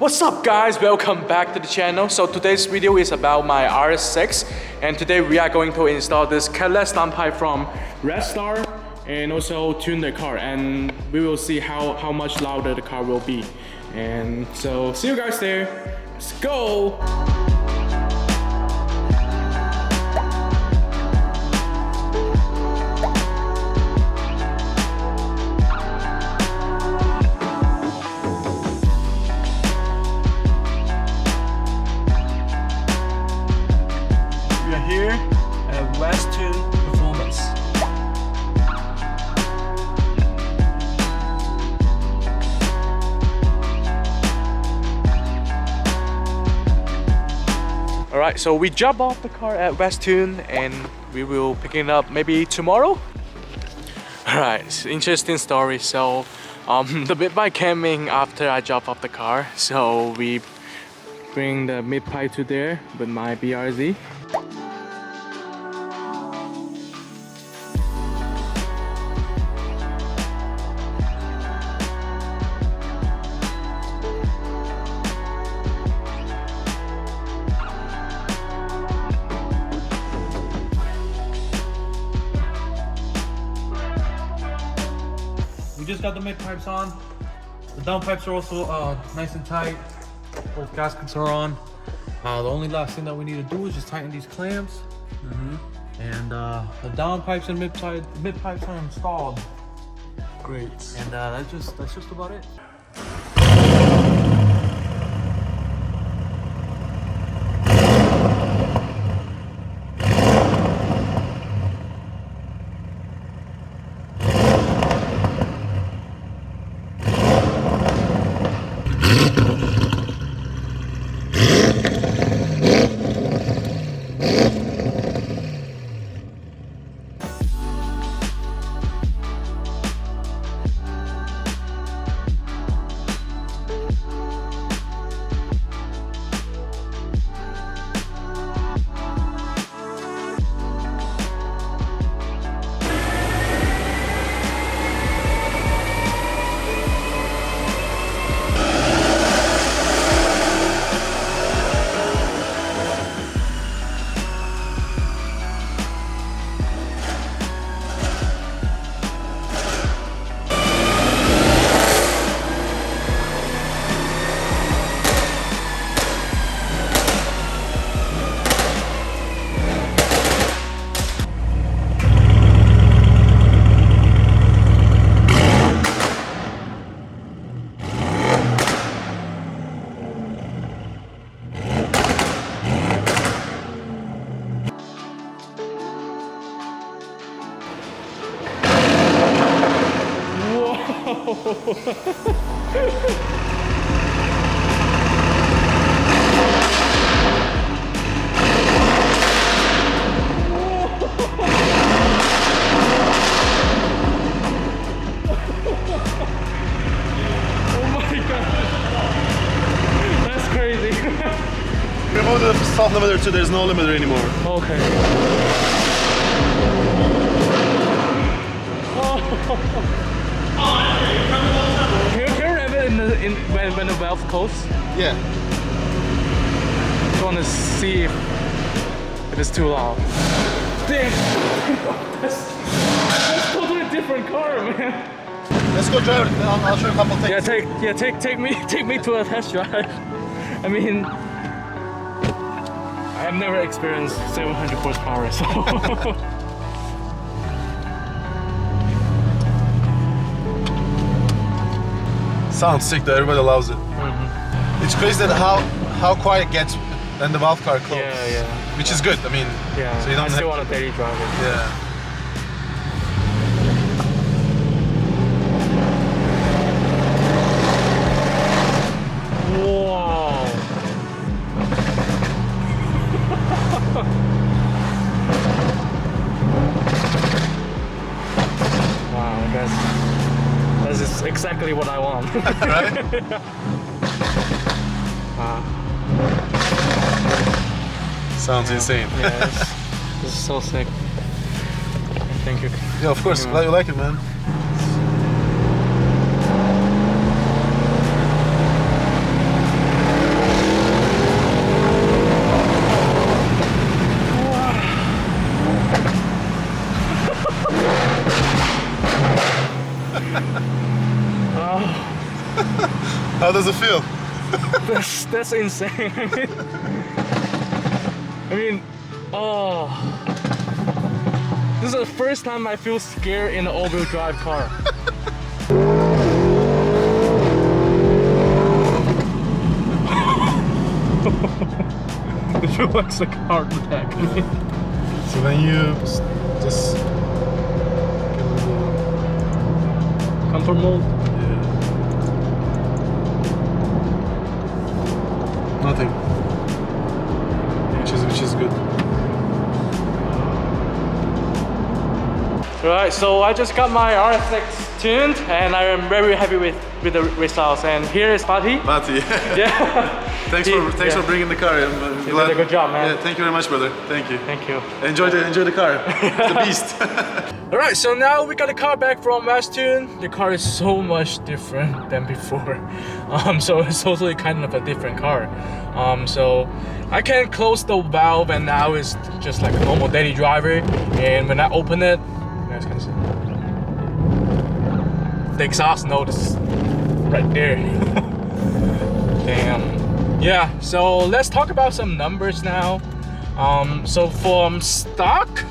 What's up guys, welcome back to the channel. So today's video is about my RS6 and today we are going to install this catless downpipe from REDSTAR and also tune the car, and we will see how much louder the car will be. And so see you guys there. Let's go. Here at WestTuned Performance. Alright, so we jump off the car at WestTuned and we will pick it up maybe tomorrow. Alright, it's interesting story. So the mid pipe came in after I drop off the car, so we bring the mid pipe to there with my BRZ. We just got the mid pipes on. The down pipes are also nice and tight. Both gaskets are on. The only last thing that we need to do is just tighten these clamps. And the down pipes and mid pipes are installed. Great. And that's just about it. Remove the stop limiter too, there's no limiter anymore. Okay. Can you rev it when the valve closes? Yeah. Just want to see if it's too loud. Damn! that's totally different car, man. Let's go drive it. I'll show you a couple things. Take me to a test drive. I mean, I've never experienced 700 horsepower, so. Sounds sick though, everybody loves it. It's crazy that how quiet it gets when the valve car closes. Yeah. Which is good, I mean. Yeah, so you don't I still want to daily drive it. Yeah. This is exactly what I want. Right? Sounds insane. Yeah, this is so sick. Thank you. Yeah, of course. Glad you like it, man. does it feel? That's insane. I mean, oh, this is the first time I feel scared in an all-wheel drive car. It feels like a heart attack. So then you just Comfort mode. yeah. Nothing. Which is good. Right, so I just got my RS6 tuned and I am very happy with the results. And here is Fatih. Mati. Yeah. Thanks for bringing the car. I'm You did a good job, man. Yeah, thank you very much, brother. Thank you. Thank you. Enjoy the car. It's a beast. Alright, so now we got the car back from WestTuned. The car is so much different than before. So it's totally kind of a different car. So I can close the valve and now it's just like a normal daily driver. And when I open it, you guys can see the exhaust note is right there. Damn. Yeah, so let's talk about some numbers now. So from stock,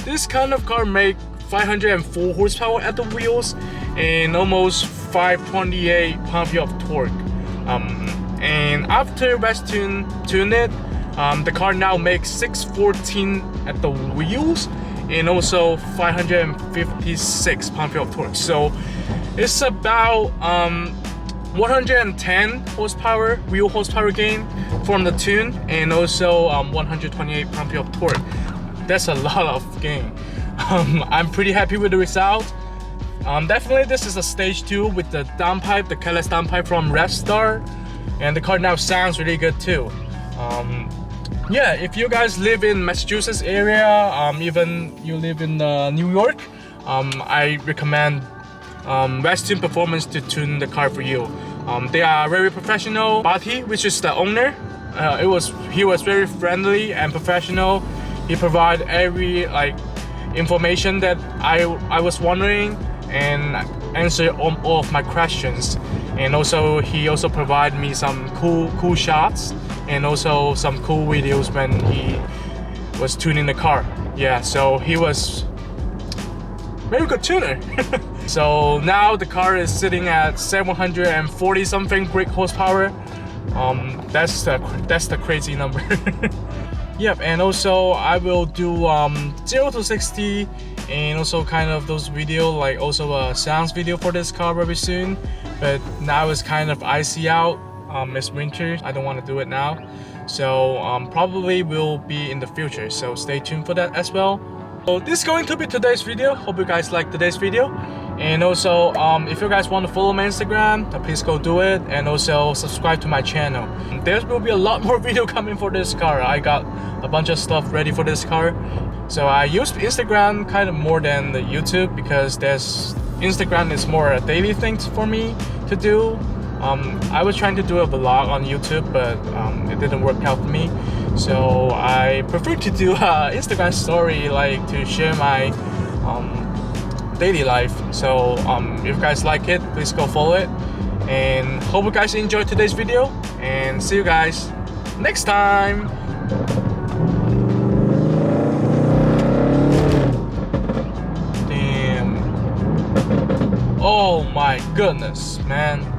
this kind of car make 504 horsepower at the wheels and almost 528 pound-feet of torque. And after WestTuned tuned it, the car now makes 614 at the wheels and also 556 pound-feet of torque. So it's about 110 horsepower, wheel horsepower gain from the tune and also 128 pound-feet of torque. That's a lot of gain. I'm pretty happy with the result. Definitely this is a stage 2 with the downpipe, the keyless downpipe from REDSTAR, and the car now sounds really good too. Yeah, if you guys live in Massachusetts area, even you live in New York, I recommend WestTuned Performance to tune the car for you. They are very professional. Bati, which is the owner, he was very friendly and professional. He provided every information that I was wondering and answered all of my questions. And also he also provided me some cool shots and also some cool videos when he was tuning the car. Yeah, so he was very good tuner. So now the car is sitting at 740 something brake horsepower. That's the crazy number. Yep, and also I will do 0 to 60 and also kind of those video, like also a sounds video for this car very soon. But now it's kind of icy out. It's winter. I don't want to do it now. So probably will be in the future. So stay tuned for that as well. So this is going to be today's video. Hope you guys like today's video. And also if you guys want to follow my Instagram, please go do it, and also subscribe to my channel. There will be a lot more video coming for this car. I got a bunch of stuff ready for this car. So I use Instagram kind of more than the YouTube because Instagram is more a daily thing for me to do. I was trying to do a vlog on YouTube, but it didn't work out for me. So I prefer to do an Instagram story, like to share my daily life. So if you guys like it, please go follow it. And hope you guys enjoyed today's video. And see you guys next time. Damn. Oh my goodness, man.